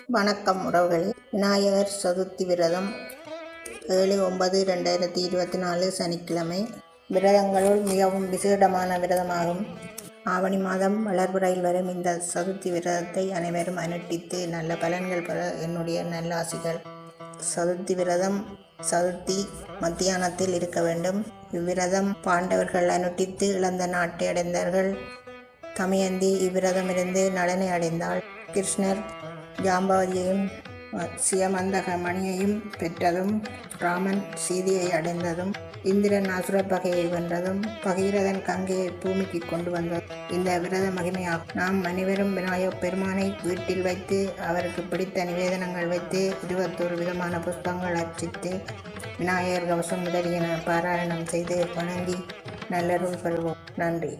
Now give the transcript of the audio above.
வணக்கம் உறவுகளே. விநாயகர் சதுர்த்தி விரதம் 7/9/2024 சனிக்கிழமை. விரதங்களுள் மிகவும் விசேடமான விரதமாகும். ஆவணி மாதம் வளர்பிறையில் வரும் இந்த சதுர்த்தி விரதத்தை அனைவரும் அனுஷ்டித்து நல்ல பலன்கள் பெற என்னுடைய நல்லாசிகள். சதுர்த்தி விரதம் சதுர்த்தி மத்தியானத்தில் இருக்க வேண்டும். இவ்விரதம் பாண்டவர்கள் அனுஷ்டித்து இழந்த நாட்டை அடைந்தார்கள். தமயந்தி இவ்விரதமிருந்து நலனை அடைந்தாள். கிருஷ்ணர் ஜாம்பவதியையும் சியமந்தக மணியையும் பெற்றதும், ராமன் சீதையை அடைந்ததும், இந்திரன் அசுர பகையை வென்றதும், பகீரதன் கங்கையை பூமிக்கு கொண்டு வந்ததும் இந்த விரத மகிமையாகும். நாம் அனைவரும் விநாயகப் பெருமானை வீட்டில் வைத்து அவருக்கு பிடித்த நிவேதனங்கள் வைத்து 21 விதமான புஷ்பங்கள் அர்ச்சித்து விநாயகர் கவசம் முதலியன பாராயணம் செய்து வணங்கி நல்லருள் பெறுவோம். நன்றி.